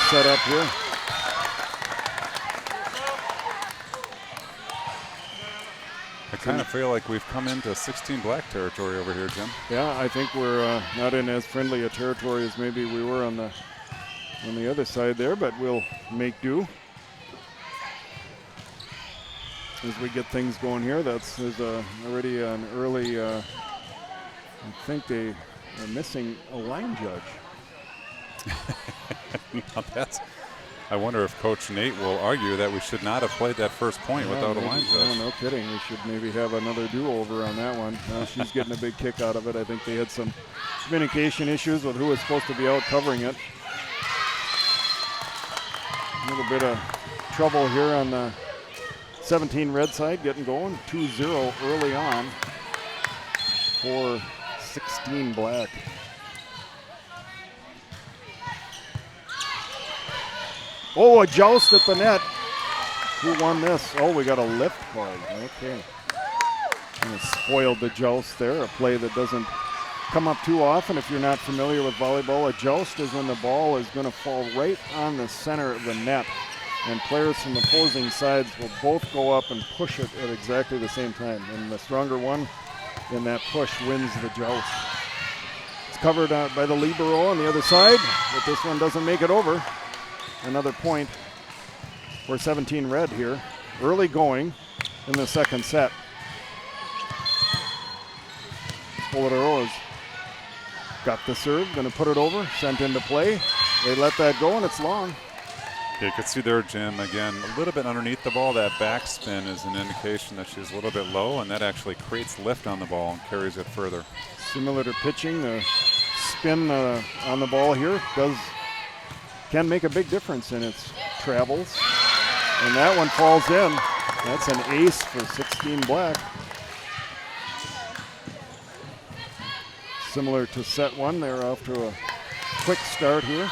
set up here. I kind of feel like we've come into 16 black territory over here, Jim. Yeah, I think we're not in as friendly a territory as maybe we were on the other side there, but we'll make do as we get things going here. There's already an early, I think they are missing a line judge. Now I wonder if Coach Nate will argue that we should not have played that first point without a line judge. No kidding. We should maybe have another do-over on that one. She's getting a big kick out of it. I think they had some communication issues with who was supposed to be out covering it. A little bit of trouble here on the 17 red side, getting going. 2-0 early on for 16 black. Oh, a joust at the net. Who won this? Oh, we got a lift call. Okay. Kind of spoiled the joust there, a play that doesn't come up too often if you're not familiar with volleyball. A joust is when the ball is going to fall right on the center of the net, and players from opposing sides will both go up and push it at exactly the same time. And the stronger one in that push wins the joust. It's covered by the libero on the other side, but this one doesn't make it over. Another point for 17 red here. Early going in the second set. Spolidoro has got the serve, going to put it over, sent into play. They let that go, and it's long. Yeah, you can see there, Jim, again, a little bit underneath the ball. That backspin is an indication that she's a little bit low, and that actually creates lift on the ball and carries it further. Similar to pitching, the spin on the ball here can make a big difference in its travels. And that one falls in. That's an ace for 16 black. Similar to set one, they're off to a quick start here.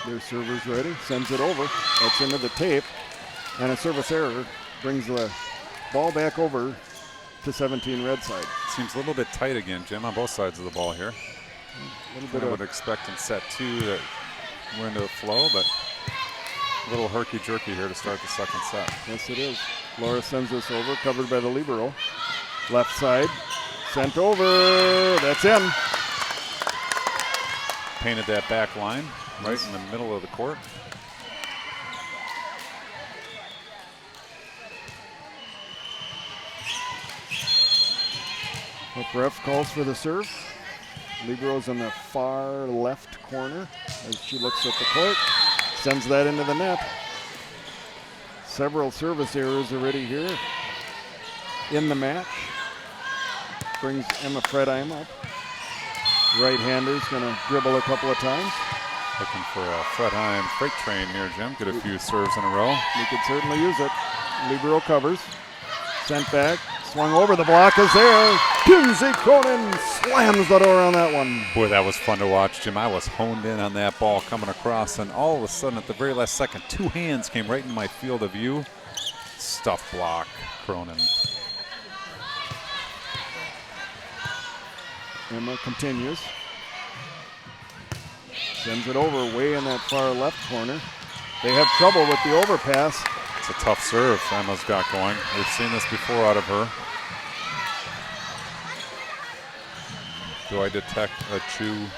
Their server's ready, sends it over. That's into the tape. And a service error brings the ball back over to 17 red side. Seems a little bit tight again, Jim, on both sides of the ball here. A little bit I would expect in set two that we're into a flow, but a little herky-jerky here to start the second set. Yes, it is. Laura sends this over, covered by the libero. Left side, sent over. That's in. Painted that back line right in the middle of the court. The ref calls for the serve. Libero's in the far left corner as she looks at the court. Sends that into the net. Several service errors already here in the match. Brings Emma Fredheim up. Right-hander's going to dribble a couple of times. Looking for a Fredheim freight train here, Jim. Get a few serves in a row. We could certainly use it. Libero covers. Sent back. Swung over. The block is there. Kinsey Cronin slams the door on that one. Boy, that was fun to watch, Jim. I was honed in on that ball coming across, and all of a sudden, at the very last second, two hands came right in my field of view. Stuff block, Cronin. Emma continues. Sends it over way in that far left corner. They have trouble with the overpass. It's a tough serve Emma's got going. We've seen this before out of her. Do I detect a chew?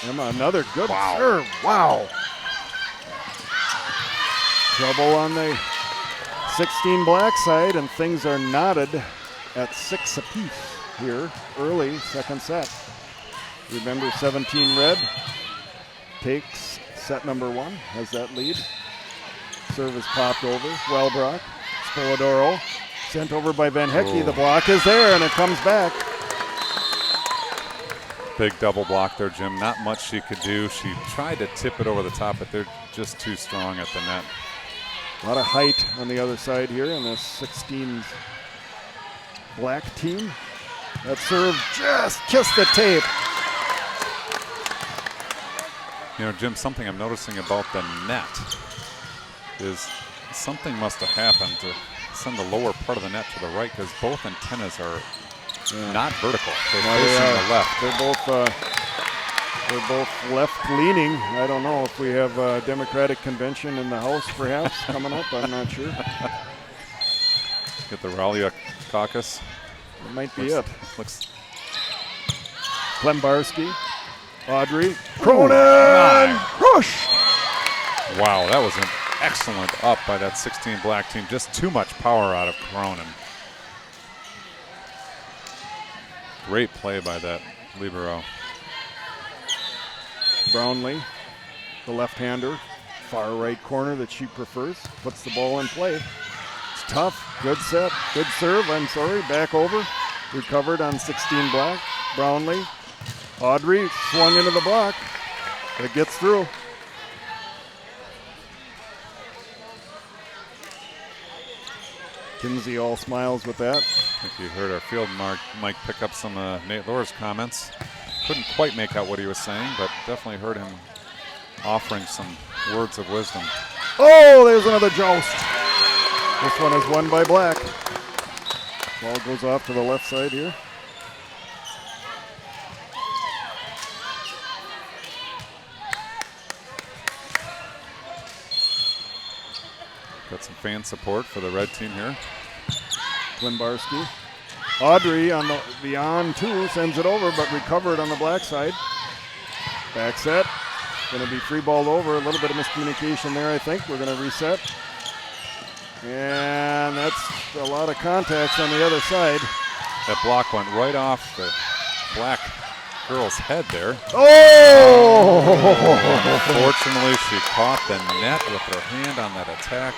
Emma, another good serve. Wow. Trouble on the 16 black side, and things are knotted at 6 apiece here early second set. Remember, 17 red takes set number 1, has that lead. Serve is popped over. Wellbrock, Spolidoro, sent over by Van Hecke. The block is there, and it comes back. Big double block there, Jim. Not much she could do. She tried to tip it over the top, but they're just too strong at the net. A lot of height on the other side here in this 16 black team. That serve just kissed the tape. You know, Jim, something I'm noticing about the net is something must have happened to send the lower part of the net to the right, because both antennas are not vertical. They're facing the left. They're both left leaning. I don't know if we have a Democratic convention in the House perhaps coming up. I'm not sure. Get the Raleigh caucus. It might be it. Looks Klembarski, Audrey, Cronin, crushed. Wow, that was an excellent up by that 16 black team. Just too much power out of Cronin. Great play by that libero. Brownlee, the left-hander, far right corner that she prefers, puts the ball in play. It's tough, good set, good serve, back over. Recovered on 16 black, Brownlee. Audrey swung into the block. It gets through. Kinsey all smiles with that. I think you heard our field Mike pick up some Nate Lohr's comments. Couldn't quite make out what he was saying, but definitely heard him offering some words of wisdom. Oh, there's another joust. This one is won by black. Ball goes off to the left side here. Got some fan support for the red team here. Klembarski. Audrey on the on-2 sends it over, but recovered on the black side. Back set. Going to be free balled over. A little bit of miscommunication there, I think. We're going to reset. And that's a lot of contacts on the other side. That block went right off the black girl's head there. Oh! Fortunately, she caught the net with her hand on that attack.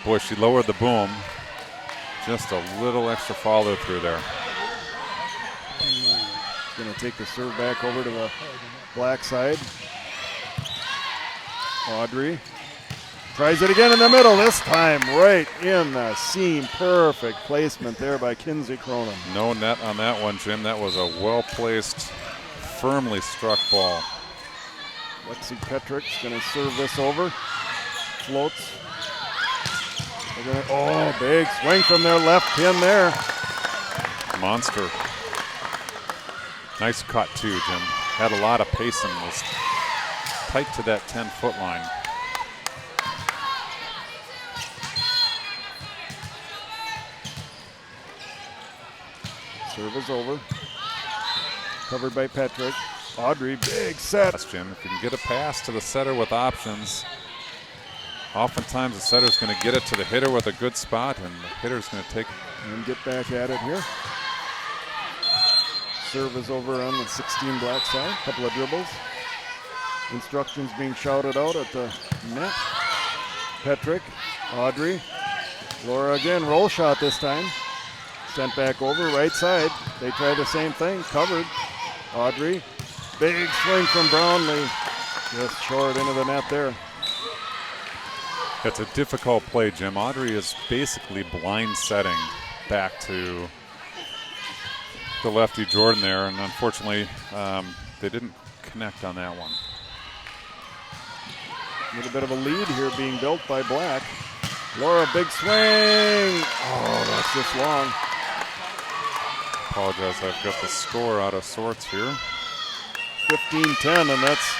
Boy, she lowered the boom. Just a little extra follow through there. Going to take the serve back over to the black side. Audrey tries it again in the middle, this time right in the seam. Perfect placement there by Kinsey Cronin. No net on that one, Jim. That was a well-placed, firmly struck ball. Lexi Petrick's going to serve this over. Floats. Oh, big swing from their left pin there. Monster. Nice cut too, Jim. Had a lot of pace and was tight to that 10-foot line. Serve is over. Covered by Petrick. Audrey, big set. Yes, Jim. If you can get a pass to the setter with options, oftentimes the setter's going to get it to the hitter with a good spot, and the hitter's going to take and get back at it here. Serve is over on the 16 black side. Couple of dribbles. Instructions being shouted out at the net. Petrick, Audrey, Laura again, roll shot this time. Sent back over, right side. They try the same thing, covered. Audrey, big swing from Brownlee. Just short into the net there. It's a difficult play, Jim. Audrey is basically blind setting back to the lefty Jordan there, and unfortunately they didn't connect on that one. A little bit of a lead here being built by black. Laura, big swing. Oh, that's just long. Apologize, I've got the score out of sorts here. 15-10, and that's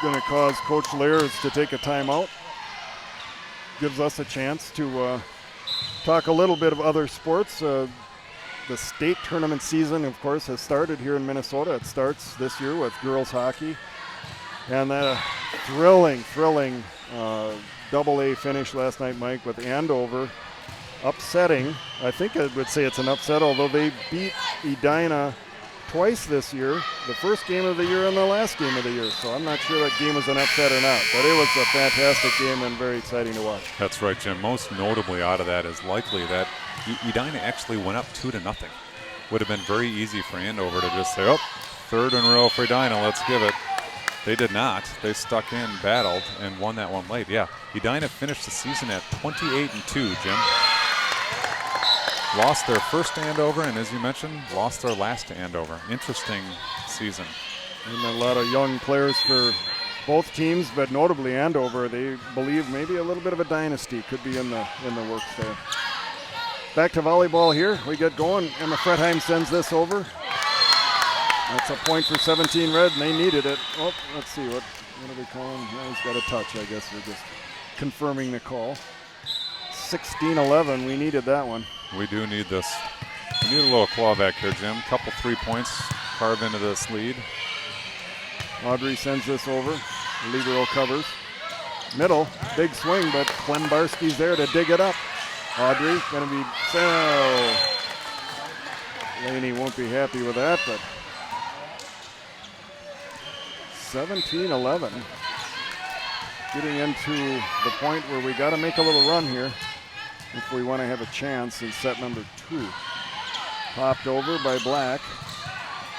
going to cause Coach Lears to take a timeout. Gives us a chance to talk a little bit of other sports. The state tournament season, of course, has started here in Minnesota. It starts this year with girls hockey. And a thrilling AA finish last night, Mike, with Andover upsetting. I think I would say it's an upset, although they beat Edina twice this year, the first game of the year and the last game of the year. So I'm not sure that game was an upset or not, but it was a fantastic game and very exciting to watch. That's right, Jim. Most notably out of that is likely that Edina actually went up 2-0. Would have been very easy for Andover to just say, oh, third in a row for Edina, let's give it. They did not. They stuck in, battled, and won that one late. Yeah, Edina finished the season at 28-2, Jim. Lost their first to Andover, and as you mentioned, lost their last to Andover. Interesting season. And a lot of young players for both teams, but notably Andover, they believe maybe a little bit of a dynasty could be in the works there. Back to volleyball here. We get going. Emma Fretheim sends this over. That's a point for 17 Red, and they needed it. Oh, let's see, what are we calling? Yeah, he's got a touch, I guess. We're just confirming the call. 16-11, we needed that one. We do need this. We need a little clawback here, Jim. Couple 3 points carve into this lead. Audrey sends this over. Libero covers. Middle, big swing, but Klembarski's there to dig it up. Audrey going to be, Laney won't be happy with that, but 17-11. Getting into the point where we got to make a little run here if we want to have a chance in set number 2. Popped over by Black.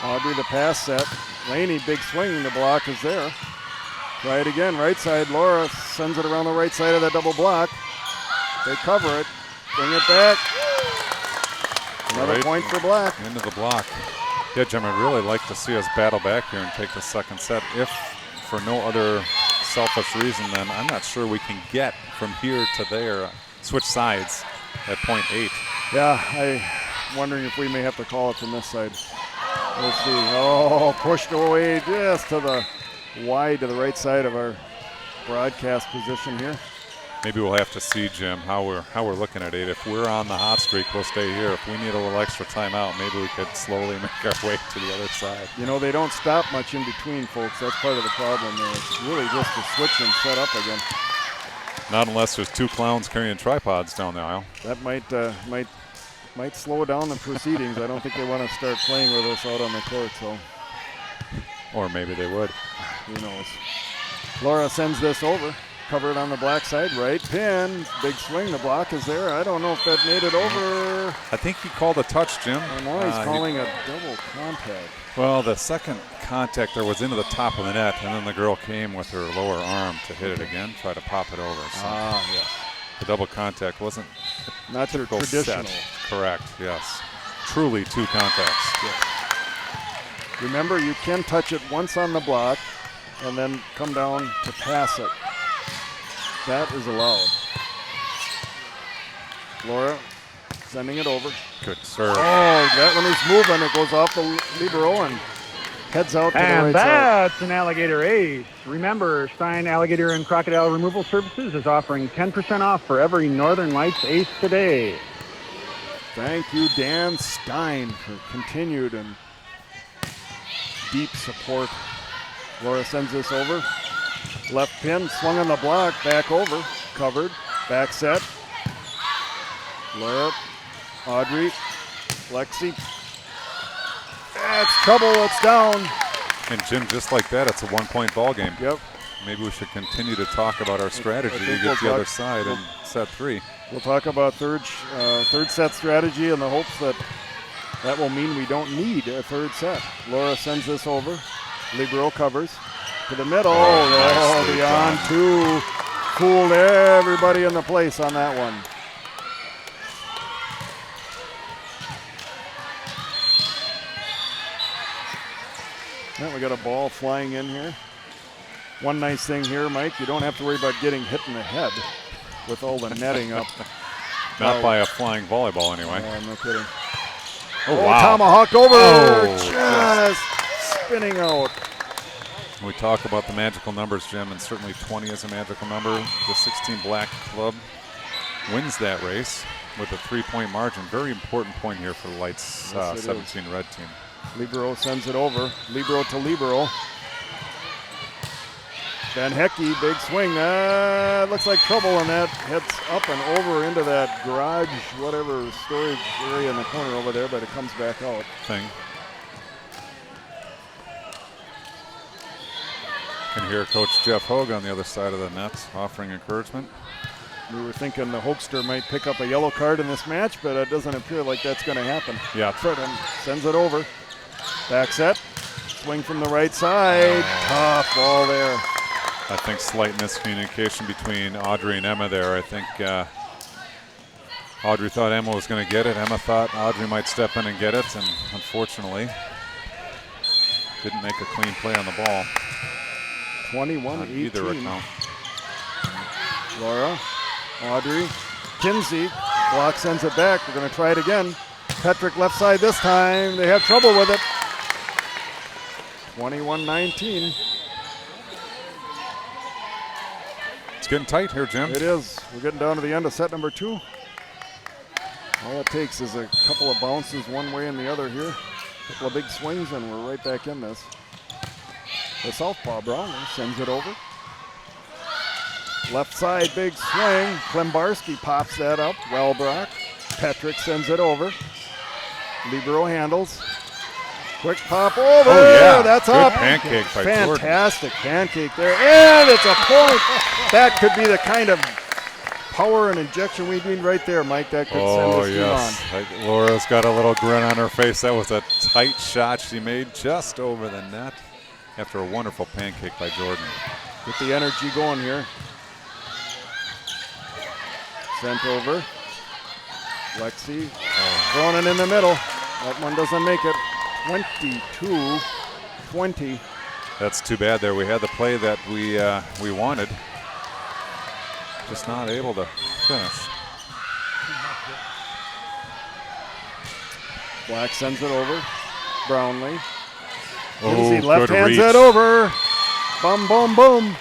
Audrey the pass set. Laney, big swing, the block is there. Try it again, right side. Laura sends it around the right side of that double block. They cover it, bring it back. Another point for Black. Into the block. Yeah, Jim, I'd really like to see us battle back here and take the second set. If for no other selfish reason, then I'm not sure we can get from here to there, switch sides at point 8. Yeah, I'm wondering if we may have to call it from this side. Let's see. Oh, pushed away just to the wide to the right side of our broadcast position here. Maybe we'll have to see, Jim, how we're looking at 8. If we're on the hot streak, we'll stay here. If we need a little extra timeout, maybe we could slowly make our way to the other side. You know, they don't stop much in between, folks. That's part of the problem there. It's really just to switch and set up again. Not unless there's 2 clowns carrying tripods down the aisle. That might slow down the proceedings. I don't think they want to start playing with us out on the court, so. Or maybe they would. Who knows? Laura sends this over. Covered on the Black side, right pin, big swing, the block is there. I don't know if that made it over. I think he called a touch, Jim. I know he's calling a double contact. Well, the second contact there was into the top of the net, and then the girl came with her lower arm to hit it again, try to pop it over. So yes. The double contact wasn't not typical traditional. Set. Correct, yes. Truly 2 contacts. Yes. Remember, you can touch it once on the block and then come down to pass it. That is allowed. Laura sending it over. Good serve. Oh, that one is moving. It goes off the libero and heads out to the right side. And that's an alligator ace. Remember, Stein Alligator and Crocodile Removal Services is offering 10% off for every Northern Lights ace today. Thank you, Dan Stein, for continued and deep support. Laura sends this over. Left pin, swung on the block, back over, covered, back set. Laura, Audrey, Lexi. That's trouble, it's down. And Jim, just like that, it's a 1-point ball game. Yep. Maybe we should continue to talk about our strategy to get the other side in set 3. We'll talk about third set strategy in the hopes that that will mean we don't need a third set. Laura sends this over. Libero covers. To the middle. Nicely the on done. 2. Fooled everybody in the place on that one. Now we got a ball flying in here. One nice thing here, Mike, you don't have to worry about getting hit in the head with all the netting up. Not by a flying volleyball, anyway. No kidding. Oh, wow. Tomahawk over. Oh, just spinning out. We talk about the magical numbers, Jim, and certainly 20 is a magical number. The 16 Black club wins that race with a 3-point margin. Very important point here for the Lights 17 Red team. Libero sends it over. Libero to Libero. Van Hecke, big swing. Looks like trouble, and that heads up and over into that garage, whatever storage area in the corner over there, but it comes back out. Can hear Coach Jeff Hogue on the other side of the net offering encouragement. We were thinking the Hoekster might pick up a yellow card in this match, but it doesn't appear like that's going to happen. Yeah. Fredham sends it over. Back set. Swing from the right side. Tough ball there. I think slight miscommunication between Audrey and Emma there. I think Audrey thought Emma was going to get it. Emma thought Audrey might step in and get it, and unfortunately, didn't make a clean play on the ball. 21-18. On either account. Laura, Audrey, Kinsey, block sends it back. We're going to try it again. Petrick left side this time. They have trouble with it. 21-19. It's getting tight here, Jim. It is. We're getting down to the end of set number 2. All it takes is a couple of bounces one way and the other here. A couple of big swings and we're right back in this. The southpaw Brownlee sends it over. Left side, big swing. Klimbarski pops that up. Wellbrock. Petrick sends it over. Libero handles. Quick pop over. Oh, yeah. That's Good up. pancake by Jordan. Fantastic pancake there. And it's a point. That could be the kind of power and injection we need right there, Mike. That could send this team on. Like Laura's got a little grin on her face. That was a tight shot she made just over the net after a wonderful pancake by Jordan. Get the energy going here. Sent over. Lexi throwing it in the middle. That one doesn't make it. 22-20. That's too bad there. We had the play that we wanted. Just not able to finish. Black sends it over. Brownlee. Oh, Kinsey left good hands reach. it over. Boom, boom, boom.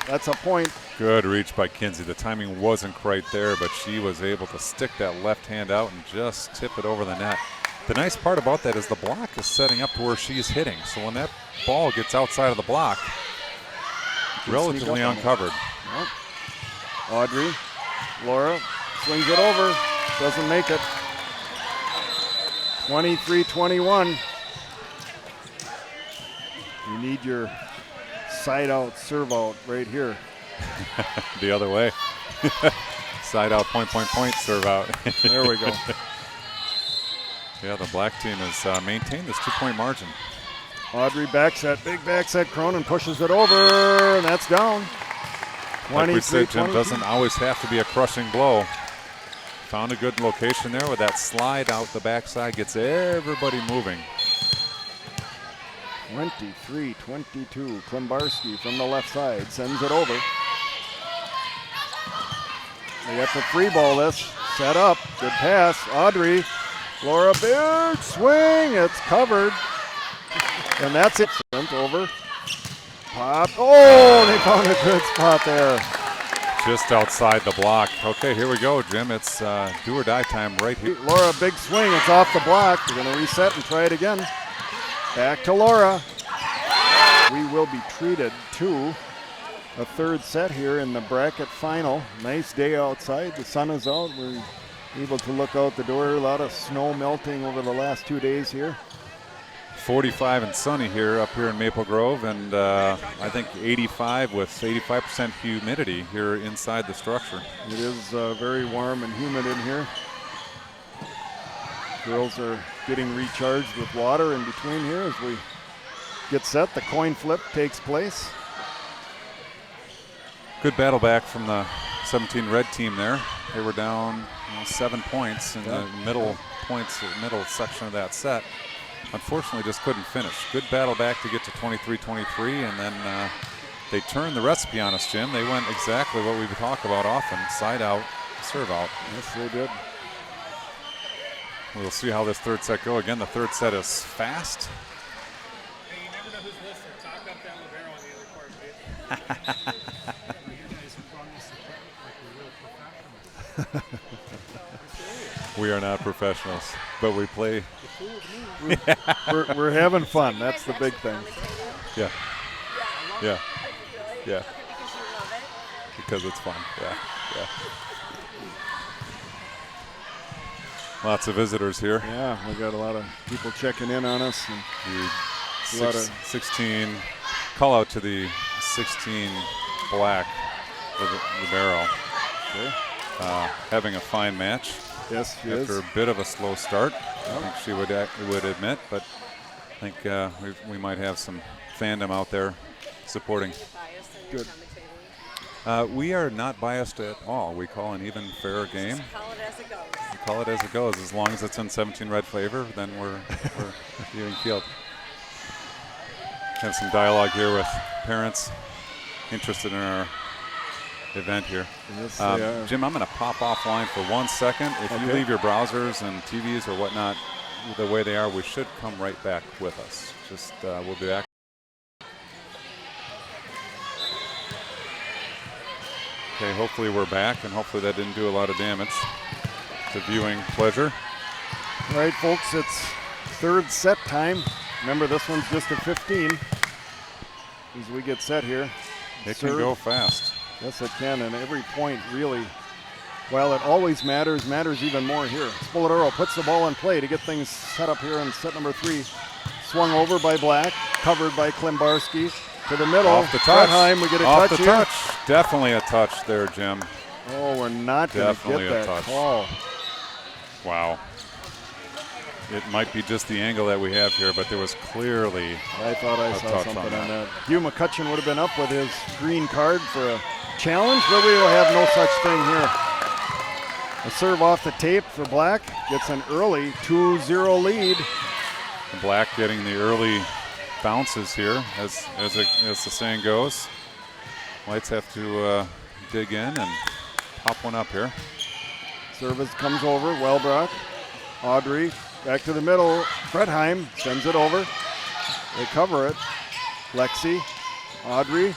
That's a point. Good reach by Kinsey. The timing wasn't quite there, but she was able to stick that left hand out and just tip it over the net. The nice part about that is the block is setting up to where she's hitting. So when that ball gets outside of the block, relatively uncovered. Yep. Audrey, Laura swings it over, doesn't make it. 23-21. You need your side out, serve out right here. The other way. Side out, point, serve out. There we go. Yeah, the black team has maintained this 2-point margin. Audrey backset, big backset. Cronin pushes it over, and that's down. Like we said, Jim, doesn't always have to be a crushing blow. Found a good location there with that slide out the backside, gets everybody moving. 23-22. Klimbarski from the left side sends it over. They got the free ball this. Set up. Good pass. Audrey. Laura, big swing. It's covered. And that's it. Sent over. Pop. Oh, they found a good spot there. Just outside the block. Okay, here we go, Jim. It's do or die time right here. Laura, big swing. It's off the block. We're going to reset and try it again. Back to Laura. We will be treated to a third set here in the bracket final. Nice day outside. The sun is out. We're able to look out the door. A lot of snow melting over the last 2 days here. 45 and sunny here up here in Maple Grove, and I think 85 with 85% humidity here inside the structure. It is very warm and humid in here. Girls are getting recharged with water in between here as we get set. The coin flip takes place. Good battle back from the 17 red team there. They were down 7 points in the middle section of that set. Unfortunately, just couldn't finish. Good battle back to get to 23-23, and then they turned the recipe on us, Jim. They went exactly what we talk about often, side out, serve out. Yes, they did. We'll see how this third set go. Again, the third set is fast. Hey, you never know who's listening. Talk up that libero on the other part, dude. You guys run this equipment like we're real professionals. We are not professionals, but we play. We're having fun. That's the big thing. Yeah. Yeah. Yeah. Because it's fun. Yeah. Yeah. Lots of visitors here. Yeah, we got a lot of people checking in on us. And a lot of 16. Call out to the 16 black libero. Okay. Having a fine match. Yes, she is. After a bit of a slow start, I think she would admit, but I think we might have some fandom out there supporting. Good. We are not biased at all. We call an even, fair game. Just call it as it goes. We call it as it goes. As long as it's in 17 red flavor, then we're even keeled. have some dialogue here with parents interested in our event here. Yes, they are. Jim, I'm going to pop offline for 1 second. If you leave your browsers and TVs or whatnot the way they are, we should come right back with us. Just we'll be back. Okay, hopefully we're back, and hopefully that didn't do a lot of damage to viewing pleasure. All right, folks, it's third set time. Remember, this one's just a 15 as we get set here. It can go fast. Yes, it can, and every point really, while it always matters even more here. Spolidoro puts the ball in play to get things set up here in set number 3. Swung over by Black, covered by Klimbarski. To the middle. Off the touch. Fredheim, we get a Off touch the here. touch. Definitely a touch there, Jim. Oh, we're not going to Definitely get a that touch. call. Wow. It might be just the angle that we have here, but there was clearly I thought I saw touch something on on that. Hugh McCutcheon would have been up with his green card for a challenge, but we will have no such thing here. A serve off the tape for Black. Gets an early 2-0 lead. Black getting the early bounces here, as the saying goes. Lights have to dig in and pop one up here. Service comes over, Wellbrock. Audrey back to the middle. Fredheim sends it over. They cover it. Lexi, Audrey.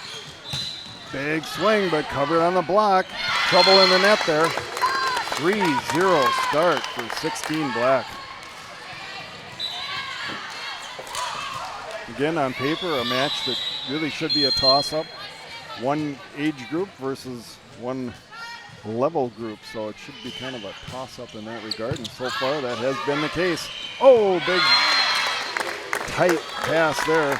Big swing, but covered on the block. Trouble in the net there. 3-0 start for 16 Black. Again, on paper, a match that really should be a toss-up. One age group versus one level group, so it should be kind of a toss-up in that regard, and so far that has been the case. Oh, big tight pass there.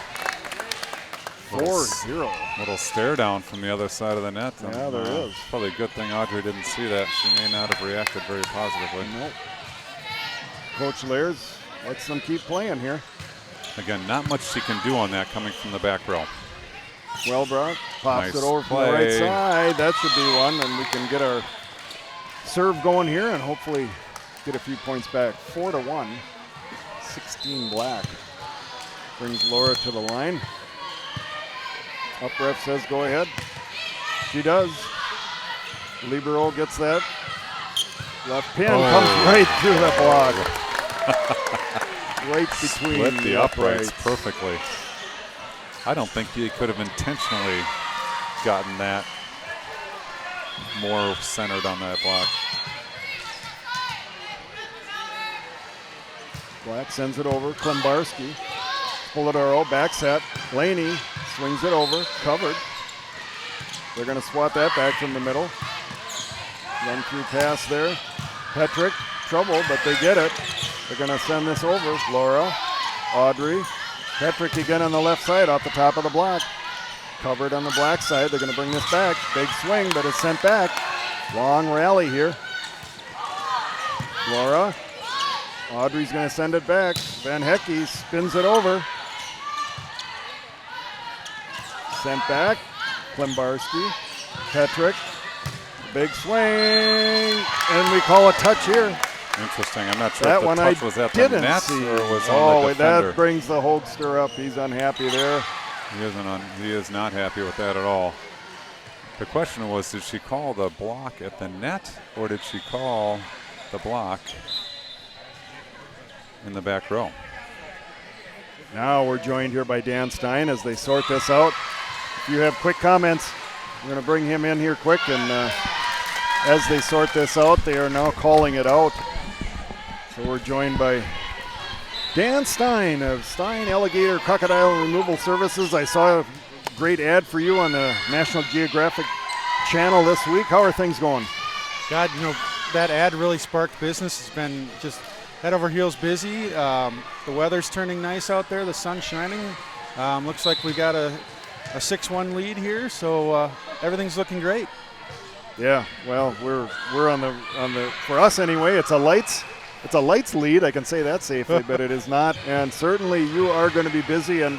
4-0. Little stare down from the other side of the net. Yeah, there is. Probably a good thing Audrey didn't see that. She may not have reacted very positively. Nope. Coach Lairs lets them keep playing here. Again, not much she can do on that coming from the back row. Wellbrock pops Nice it over from play. the right side. That should be one, and we can get our serve going here and hopefully get a few points back. 4-1, 16 Black. Brings Laura to the line. Up ref says go ahead. She does. Libero gets that. Left pin comes right through the block. Right between Split the uprights uprights. perfectly. I don't think he could have intentionally gotten that more centered on that block. Black sends it over. Klimbarski. Spolidoro back set. Laney swings it over. Covered. They're going to swat that back from the middle. Run through pass there. Petrick. Trouble, but they get it. They're going to send this over. Laura. Audrey. Petrick again on the left side off the top of the block. Covered on the Black side. They're going to bring this back. Big swing, but it's sent back. Long rally here. Laura. Audrey's going to send it back. Van Hecke spins it over. Sent back. Klimbarski. Petrick. Big swing. And we call a touch here. Interesting. I'm not sure That if the one touch I was at the didn't net see. or was on the defender. That brings the Holdster up. He's unhappy there. He is not happy with that at all. The question was, did she call the block at the net or did she call the block in the back row? Now we're joined here by Dan Stein as they sort this out. If you have quick comments, we're going to bring him in here quick. And as they sort this out, they are now calling it out. So we're joined by Dan Stein of Stein Alligator Crocodile Removal Services. I saw a great ad for you on the National Geographic Channel this week. How are things going? God, that ad really sparked business. It's been just head over heels busy. The weather's turning nice out there. The sun's shining. Looks like we got a 6-1 lead here, so everything's looking great. Yeah, well, we're on the for us anyway. It's a lights lead. I can say that safely, but it is not. And certainly you are going to be busy, and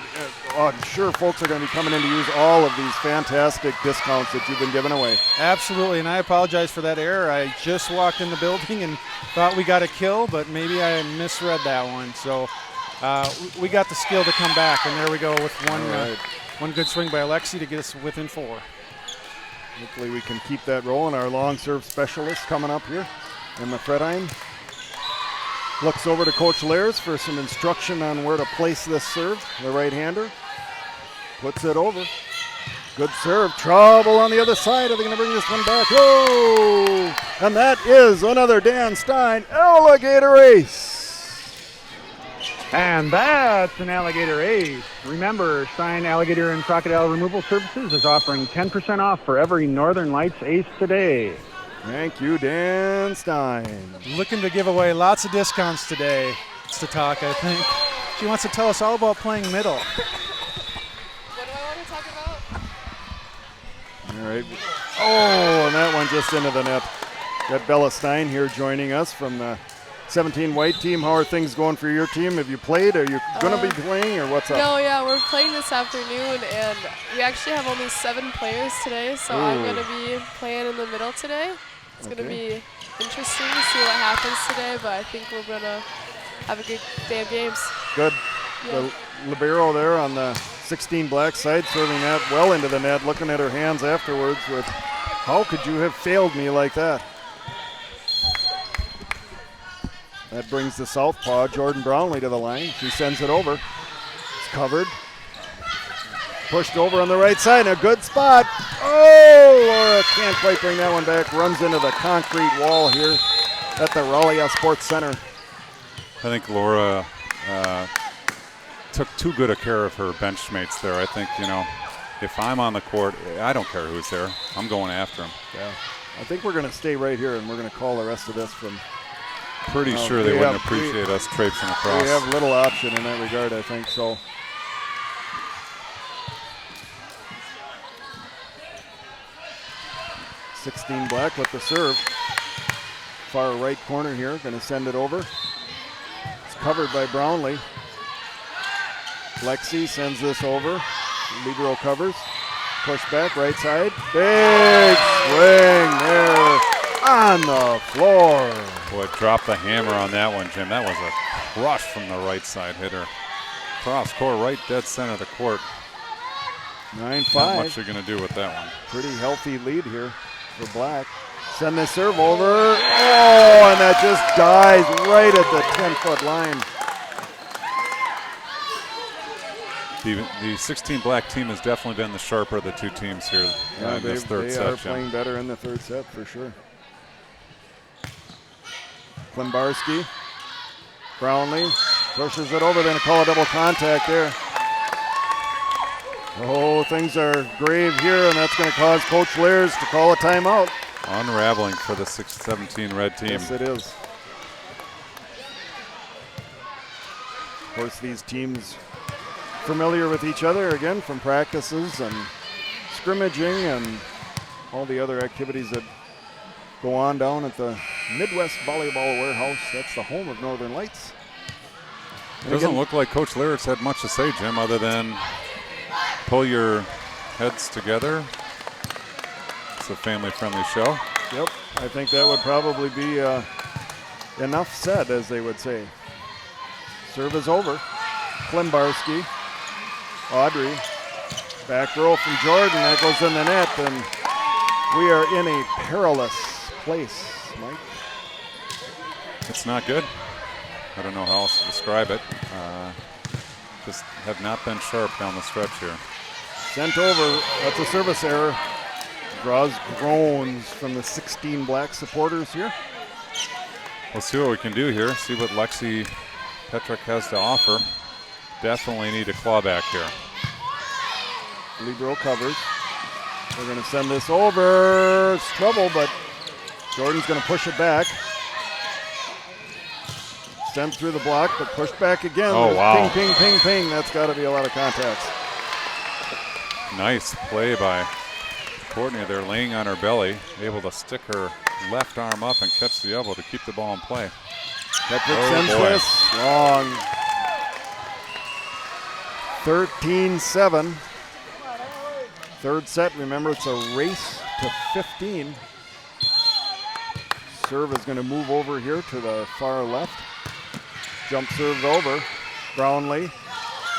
I'm sure folks are going to be coming in to use all of these fantastic discounts that you've been giving away. Absolutely, and I apologize for that error. I just walked in the building and thought we got a kill, but maybe I misread that one. So we got the skill to come back, and there we go with one, All right. one good swing by Alexi to get us within 4. Hopefully we can keep that rolling. Our long serve specialist coming up here in the Fredheim. Looks over to Coach Lairs for some instruction on where to place this serve. The right-hander puts it over. Good serve. Trouble on the other side. Are they going to bring this one back? Oh! And that is another Dan Stein alligator ace. And that's an alligator ace. Remember, Stein Alligator and Crocodile Removal Services is offering 10% off for every Northern Lights ace today. Thank you, Dan Stein. Looking to give away lots of discounts today. It's to talk, I think. She wants to tell us all about playing middle. What do I want to talk about? All right. Oh, and that one just into the net. Got Bella Stein here joining us from the 17 white team. How are things going for your team? Have you played? Are you going to be playing, or what's up? No, yeah, we're playing this afternoon, and we actually have only 7 players today, so I'm going to be playing in the middle today. It's going to be interesting to see what happens today, but I think we're going to have a good day of games. Good. Yeah. The libero there on the 16 black side, serving that well into the net, looking at her hands afterwards with, how could you have failed me like that? That brings the southpaw, Jordan Brownlee, to the line. She sends it over. It's covered. Pushed over on the right side, a good spot. Oh, Laura can't quite bring that one back. Runs into the concrete wall here at the Raleigh Sports Center. I think Laura took too good a care of her bench mates there. I think, if I'm on the court, I don't care who's there. I'm going after him. Yeah. I think we're going to stay right here, and we're going to call the rest of this from. Pretty sure they wouldn't appreciate us traipsing across. We have little option in that regard, I think, so. .16 black with the serve. Far right corner here, going to send it over. It's covered by Brownlee. Lexi sends this over. Libero covers. Push back, right side. Big swing there on the floor. Boy, dropped the hammer on that one, Jim. That was a crush from the right side hitter. Cross court, right dead center of the court. 9-5. Not much you're going to do with that one. Pretty healthy lead here for Black. Send this serve over. Oh, and that just dies right at the 10-foot line. The 16 black team has definitely been the sharper of the two teams here in this third set. They are playing better in the third set for sure. Klimbarski, Brownlee pushes it over, then a call a double contact there. Oh, things are grave here, and that's going to cause Coach Lairs to call a timeout. Unraveling for the 6-17 red team. Yes, it is. Of course, these teams familiar with each other again from practices and scrimmaging and all the other activities that go on down at the Midwest Volleyball Warehouse. That's the home of Northern Lights. It doesn't look like Coach Laird's had much to say, Jim, other than pull your heads together. It's a family-friendly show. Yep, I think that would probably be enough said, as they would say. Serve is over. Klimbarski, Audrey, back row from Jordan. That goes in the net, and we are in a perilous place, Mike. It's not good. I don't know how else to describe it. Just have not been sharp down the stretch here. Sent over. That's a service error. Draws groans from the 16 black supporters here. We'll see what we can do here. See what Lexi Petrick has to offer. Definitely need a clawback here. Libero covers. They're going to send this over. It's trouble, but Jordan's going to push it back. Sent through the block, but pushed back again. Oh, There's wow. Ping, ping, ping, ping. That's got to be a lot of contacts. Nice play by Courtney. They're laying on her belly, able to stick her left arm up and catch the elbow to keep the ball in play. Petrick Oh, sends boy. this long. 13-7. Third set, remember it's a race to 15. Serve is going to move over here to the far left. Jump serve over. Brownlee.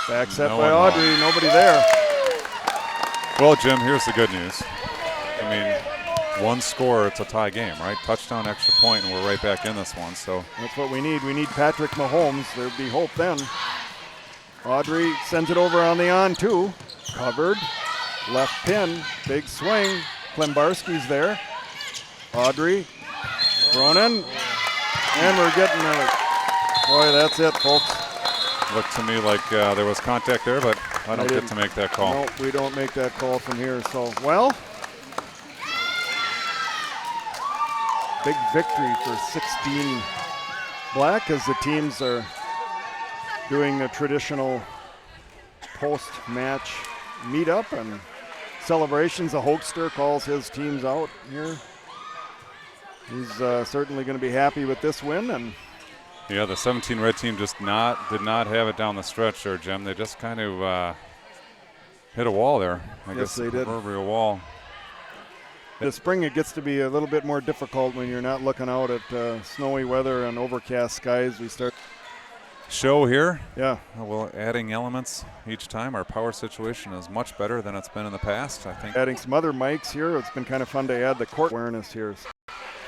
Back set No by one Audrey. Nobody there. Well, Jim, here's the good news. I mean, one score, it's a tie game, right? Touchdown, extra point, and we're right back in this one. So That's what we need. We need Patrick Mahomes. There'd be hope then. Audrey sends it over on the on-2. Covered. Left pin. Big swing. Klimbarski's there. Audrey. Cronin. And we're getting it. Boy, that's it, folks. looked to me like there was contact there, but I don't get to make that call. No, we don't make that call from here. So, well, big victory for 16 Black as the teams are doing the traditional post-match meetup and celebrations. The Hoekster calls his teams out here. He's certainly going to be happy with this win. And yeah, the 17 red team just did not have it down the stretch there, Jim. They just kind of hit a wall there. I guess they did. Proverbial wall. This spring it gets to be a little bit more difficult when you're not looking out at snowy weather and overcast skies. We start show here. Yeah. Well, adding elements each time. Our power situation is much better than it's been in the past, I think. Adding some other mics here. It's been kind of fun to add the court awareness here.